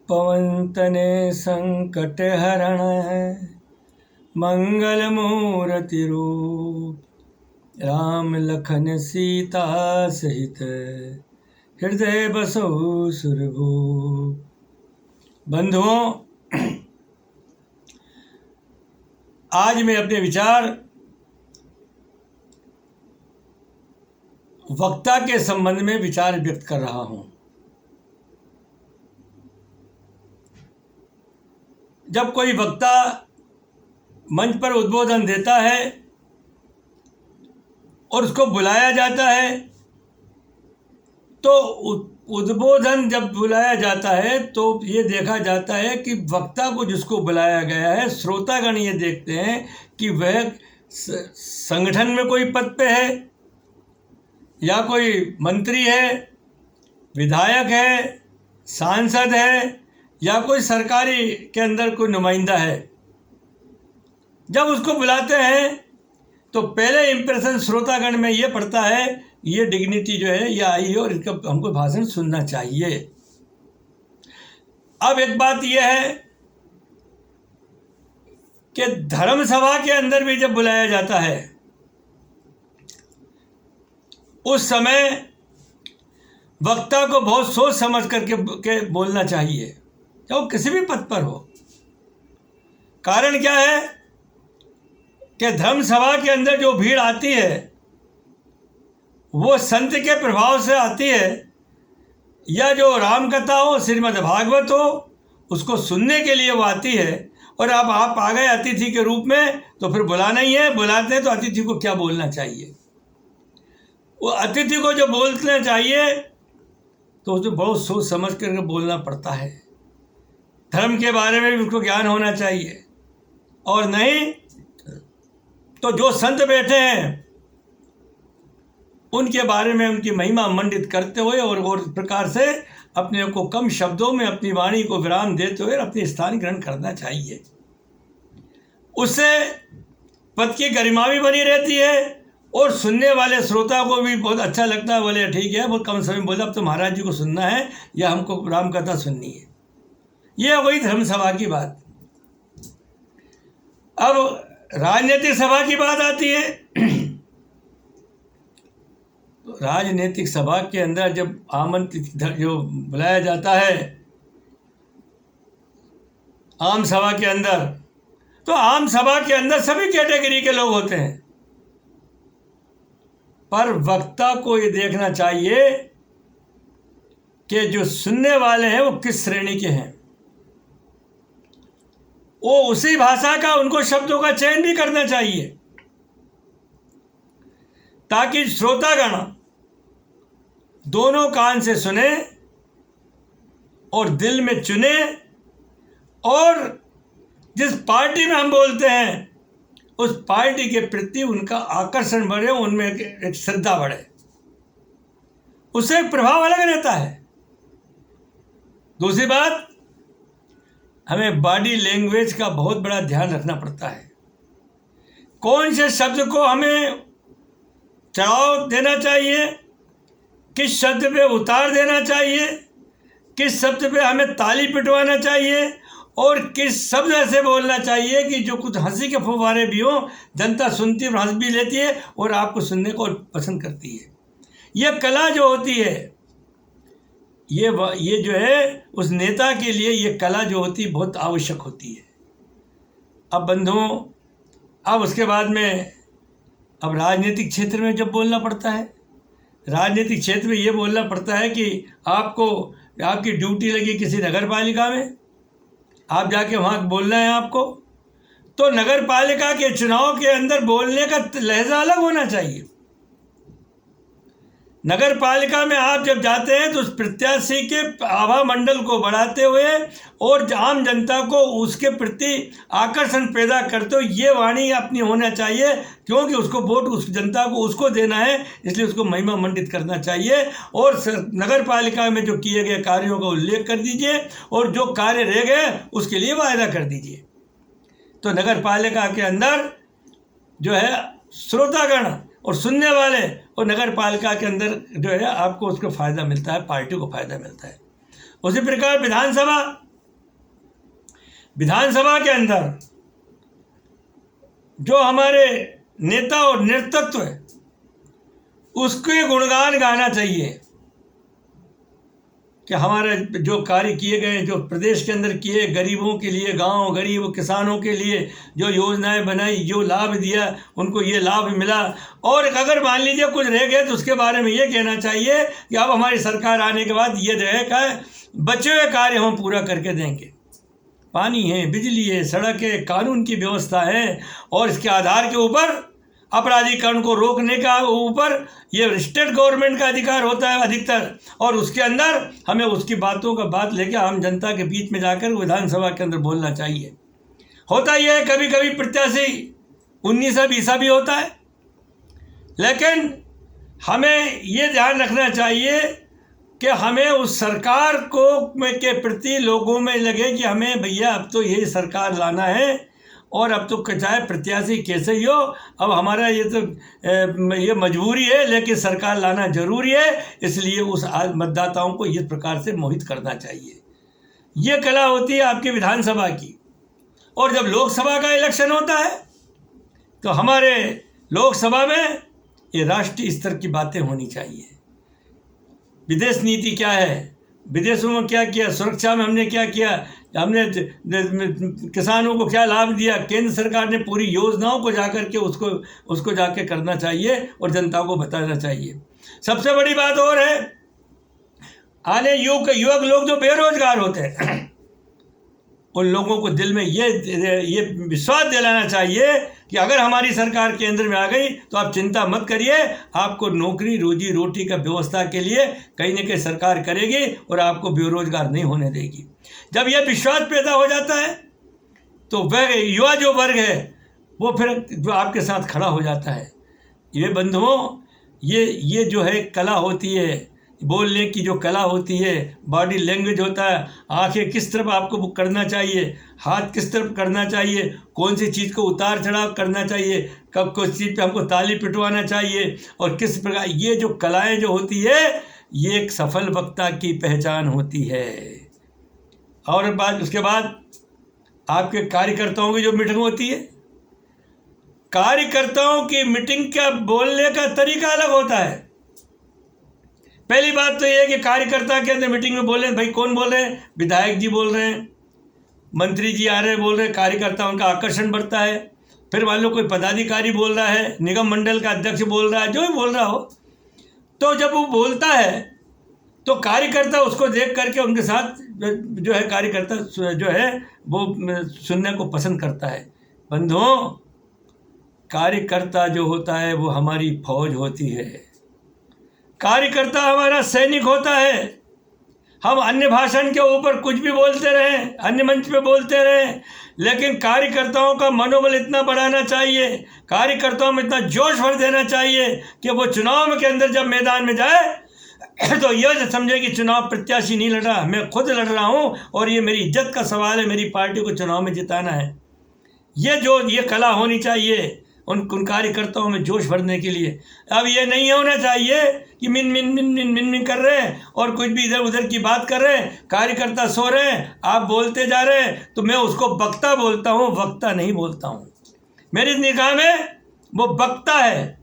पवन तने संकट हरण मंगल मूर्ति रूप, राम लखन सीता सहित हृदय बसो सुरभूप। बंधुओं, आज मैं अपने विचार वक्ता के संबंध में विचार व्यक्त कर रहा हूं। जब कोई वक्ता मंच पर उद्बोधन देता है और उसको बुलाया जाता है, तो उद्बोधन जब बुलाया जाता है तो ये देखा जाता है कि वक्ता को जिसको बुलाया गया है, श्रोतागण ये देखते हैं कि वह संगठन में कोई पद पे है, या कोई मंत्री है, विधायक है, सांसद है, या कोई सरकारी के अंदर कोई नुमाइंदा है। जब उसको बुलाते हैं तो पहले इंप्रेशन श्रोतागण में ये पड़ता है, ये डिग्निटी जो है ये आई है और इसका हमको भाषण सुनना चाहिए। अब एक बात यह है कि धर्म सभा के अंदर भी जब बुलाया जाता है, उस समय वक्ता को बहुत सोच समझ करके बोलना चाहिए, चाहे वो किसी भी पद पर हो। कारण क्या है कि धर्म सभा के अंदर जो भीड़ आती है वो संत के प्रभाव से आती है, या जो राम कथा हो, श्रीमद् भागवत हो, उसको सुनने के लिए वो आती है। और अब आप आ गए अतिथि के रूप में, तो फिर बुलाना ही है। बुलाते हैं तो अतिथि को क्या बोलना चाहिए, वो अतिथि को जो बोलना चाहिए तो उसे बहुत सोच समझ कर बोलना पड़ता है। धर्म के बारे में भी उसको ज्ञान होना चाहिए, और नहीं तो जो संत बैठे हैं उनके बारे में उनकी महिमा मंडित करते हुए और प्रकार से अपने को कम शब्दों में अपनी वाणी को विराम देते हुए अपनी स्थान ग्रहण करना चाहिए। उससे पद की गरिमा भी बनी रहती है और सुनने वाले श्रोता को भी बहुत अच्छा लगता है। बोले ठीक है, बहुत कम समय बोला, अब तो महाराज जी को सुनना है या हमको राम कथा सुननी है। यह वही धर्म सभा की बात। अब राजनीतिक सभा की बात आती है। राजनीतिक सभा के अंदर जब आमंत्रित जो बुलाया जाता है आम सभा के अंदर, तो आम सभा के अंदर सभी कैटेगरी के लोग होते हैं, पर वक्ता को ये देखना चाहिए कि जो सुनने वाले हैं वो किस श्रेणी के हैं। वो उसी भाषा का, उनको शब्दों का चयन भी करना चाहिए, ताकि श्रोतागण दोनों कान से सुने और दिल में चुने, और जिस पार्टी में हम बोलते हैं उस पार्टी के प्रति उनका आकर्षण बढ़े, उनमें एक श्रद्धा बढ़े, उससे एक प्रभाव अलग रहता है। दूसरी बात, हमें बॉडी लैंग्वेज का बहुत बड़ा ध्यान रखना पड़ता है। कौन से शब्द को हमें चढ़ाव देना चाहिए, किस शब्द पे उतार देना चाहिए, किस शब्द पे हमें ताली पिटवाना चाहिए, और किस शब्द ऐसे बोलना चाहिए कि जो कुछ हंसी के फुव्वारे भी हो, जनता सुनती और हंस भी लेती है और आपको सुनने को पसंद करती है। यह कला जो होती है, ये जो है उस नेता के लिए ये कला जो होती है बहुत आवश्यक होती है। अब बंधुओं, अब उसके बाद में अब राजनीतिक क्षेत्र में जब बोलना पड़ता है, राजनीतिक क्षेत्र में ये बोलना पड़ता है कि आपको, आपकी ड्यूटी लगी किसी नगर पालिका में, आप जाके वहाँ बोलना है आपको, तो नगर पालिका के चुनाव के अंदर बोलने का लहजा अलग होना चाहिए। नगर पालिका में आप जब जाते हैं तो उस प्रत्याशी के आभा मंडल को बढ़ाते हुए और आम जनता को उसके प्रति आकर्षण पैदा करते हुए ये वाणी अपनी होना चाहिए, क्योंकि उसको वोट उस जनता को उसको देना है, इसलिए उसको महिमा मंडित करना चाहिए। और नगर पालिका में जो किए गए कार्यों का उल्लेख कर दीजिए और जो कार्य रह गए उसके लिए वायदा कर दीजिए। तो नगर पालिका के अंदर जो है श्रोतागण और सुनने वाले और नगर पालिका के अंदर जो है आपको उसको फ़ायदा मिलता है, पार्टी को फ़ायदा मिलता है। उसी प्रकार विधानसभा, विधानसभा के अंदर जो हमारे नेता और नेतृत्व है उसके गुणगान गाना चाहिए कि हमारे जो कार्य किए गए, जो प्रदेश के अंदर किए, गरीबों के लिए, गांव गरीब किसानों के लिए जो योजनाएं बनाई, जो लाभ दिया, उनको ये लाभ मिला। और अगर मान लीजिए कुछ रह गए तो उसके बारे में ये कहना चाहिए कि अब हमारी सरकार आने के बाद ये रहेगा, बचे हुए कार्य हम पूरा करके देंगे। पानी है, बिजली है, सड़क है, कानून की व्यवस्था है, और इसके आधार के ऊपर अपराधीकरण को रोकने का ऊपर ये स्टेट गवर्नमेंट का अधिकार होता है अधिकतर, और उसके अंदर हमें उसकी बातों का बात लेके आम जनता के बीच में जाकर विधानसभा के अंदर बोलना चाहिए। होता यह है कभी कभी प्रत्याशी 19-20 भी होता है, लेकिन हमें ये ध्यान रखना चाहिए कि हमें उस सरकार को के प्रति लोगों में लगे कि हमें भैया अब तो यही सरकार लाना है, और अब तो चाहे प्रत्याशी कैसे ही हो, अब हमारा ये तो ये मजबूरी है, लेकिन सरकार लाना जरूरी है, इसलिए उस मतदाताओं को इस प्रकार से मोहित करना चाहिए। ये कला होती है आपकी विधानसभा की। और जब लोकसभा का इलेक्शन होता है तो हमारे लोकसभा में ये राष्ट्रीय स्तर की बातें होनी चाहिए। विदेश नीति क्या है, विदेशों में क्या किया, सुरक्षा में हमने क्या किया, हमने किसानों को क्या लाभ दिया, केंद्र सरकार ने पूरी योजनाओं को जाकर के उसको जाके करना चाहिए और जनता को बताना चाहिए। सबसे बड़ी बात और है, आने युवक लोग जो बेरोजगार होते हैं उन लोगों को दिल में ये विश्वास दिलाना चाहिए कि अगर हमारी सरकार केंद्र में आ गई तो आप चिंता मत करिए, आपको नौकरी रोजी रोटी का व्यवस्था के लिए कहीं न कहीं सरकार करेगी और आपको बेरोजगार नहीं होने देगी। जब यह विश्वास पैदा हो जाता है तो वह युवा जो वर्ग है वो फिर जो आपके साथ खड़ा हो जाता है। ये बंधुओं, ये जो है कला होती है, बोलने की जो कला होती है, बॉडी लैंग्वेज होता है, आंखें किस तरफ आपको करना चाहिए, हाथ किस तरफ करना चाहिए, कौन सी चीज़ को उतार चढ़ाव करना चाहिए, कब किस चीज़ पे हमको ताली पिटवाना चाहिए, और किस प्रकार ये जो कलाएं जो होती है ये एक सफल वक्ता की पहचान होती है। और बाद उसके बाद आपके कार्यकर्ताओं की जो मीटिंग होती है, कार्यकर्ताओं की मीटिंग का बोलने का तरीका अलग होता है। पहली बात तो ये है कि कार्यकर्ता के अंदर मीटिंग में बोले, भाई कौन बोल रहे हैं, विधायक जी बोल रहे हैं, मंत्री जी आ रहे हैं बोल रहे हैं, कार्यकर्ता उनका आकर्षण बढ़ता है। फिर मान लो कोई पदाधिकारी बोल रहा है, निगम मंडल का अध्यक्ष बोल रहा है, जो भी बोल रहा हो, तो जब वो बोलता है तो कार्यकर्ता उसको देख करके उनके साथ जो है कार्यकर्ता जो है वो सुनने को पसंद करता है। बंधुओं, कार्यकर्ता जो होता है वो हमारी फौज होती है, कार्यकर्ता हमारा सैनिक होता है। हम अन्य भाषण के ऊपर कुछ भी बोलते रहें, अन्य मंच पे बोलते रहें, लेकिन कार्यकर्ताओं का मनोबल इतना बढ़ाना चाहिए, कार्यकर्ताओं में इतना जोश भर देना चाहिए कि वो चुनाव के अंदर जब मैदान में जाए तो यह समझे कि चुनाव प्रत्याशी नहीं लड़ रहा, मैं खुद लड़ रहा हूँ और ये मेरी इज्जत का सवाल है, मेरी पार्टी को चुनाव में जिताना है। ये कला होनी चाहिए उन कार्यकर्ताओं में जोश भरने के लिए। अब ये नहीं होना चाहिए कि मिन मिन मिन मिन मिन मिन कर रहे हैं और कुछ भी इधर उधर की बात कर रहे हैं, कार्यकर्ता सो रहे हैं, आप बोलते जा रहे हैं, तो मैं उसको वक्ता बोलता हूँ, वक्ता नहीं बोलता हूँ। मेरी निगाह में वो वक्ता है,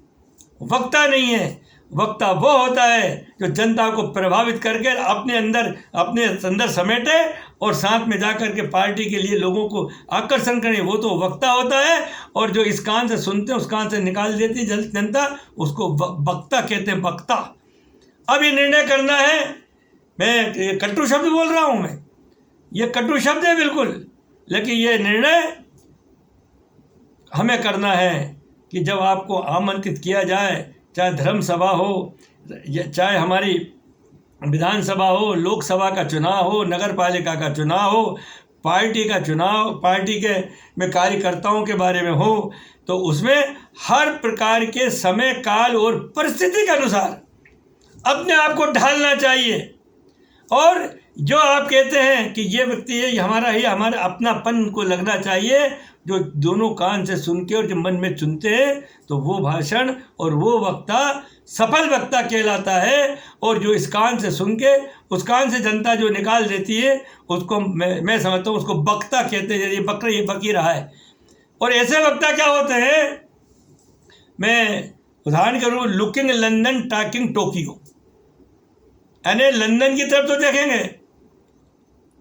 वक्ता नहीं है। वक्ता वो होता है जो जनता को प्रभावित करके अपने अंदर समेटे और साथ में जाकर के पार्टी के लिए लोगों को आकर्षण करे, वो तो वक्ता होता है। और जो इस कान से सुनते हैं उस कान से निकाल देती है जनता, उसको वक्ता कहते हैं, वक्ता। अब ये निर्णय करना है, मैं कटु शब्द बोल रहा हूँ, मैं ये कटु शब्द है बिल्कुल, लेकिन ये निर्णय हमें करना है कि जब आपको आमंत्रित किया जाए, चाहे धर्म सभा हो, चाहे हमारी विधानसभा हो, लोकसभा का चुनाव हो, नगर पालिका का चुनाव हो, पार्टी का चुनाव, पार्टी के में कार्यकर्ताओं के बारे में हो, तो उसमें हर प्रकार के समय काल और परिस्थिति के अनुसार अपने आप को ढालना चाहिए। और जो आप कहते हैं कि ये व्यक्ति है, हमारा अपनापन को लगना चाहिए, जो दोनों कान से सुन के और जो मन में चुनते हैं, तो वो भाषण और वो वक्ता सफल वक्ता कहलाता है। और जो इस कान से सुन के उस कान से जनता जो निकाल देती है उसको मैं समझता हूँ उसको बक्ता कहते हैं। ये बकी रहा है। और ऐसे वक्ता क्या होते हैं, मैं उदाहरण करूँ, लुकिंग लंदन टॉकिंग टोक्यो, यानी लंदन की तरफ तो देखेंगे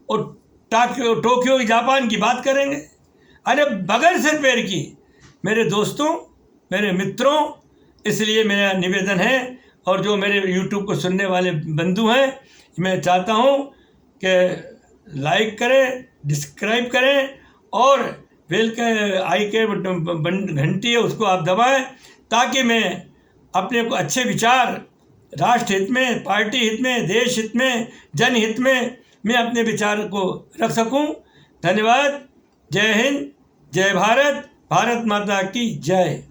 और टोक्यो जापान की बात करेंगे, अरे बगैर सिर पैर की। मेरे दोस्तों, मेरे मित्रों, इसलिए मेरा निवेदन है और जो मेरे YouTube को सुनने वाले बंधु हैं, मैं चाहता हूँ कि लाइक करें, डिस्क्राइब करें और बेल के आई के घंटी है उसको आप दबाएं, ताकि मैं अपने को अच्छे विचार राष्ट्र हित में, पार्टी हित में, देश हित में, जनहित में मैं अपने विचार को रख सकूं। धन्यवाद। जय हिंद, जय भारत, भारत माता की जय।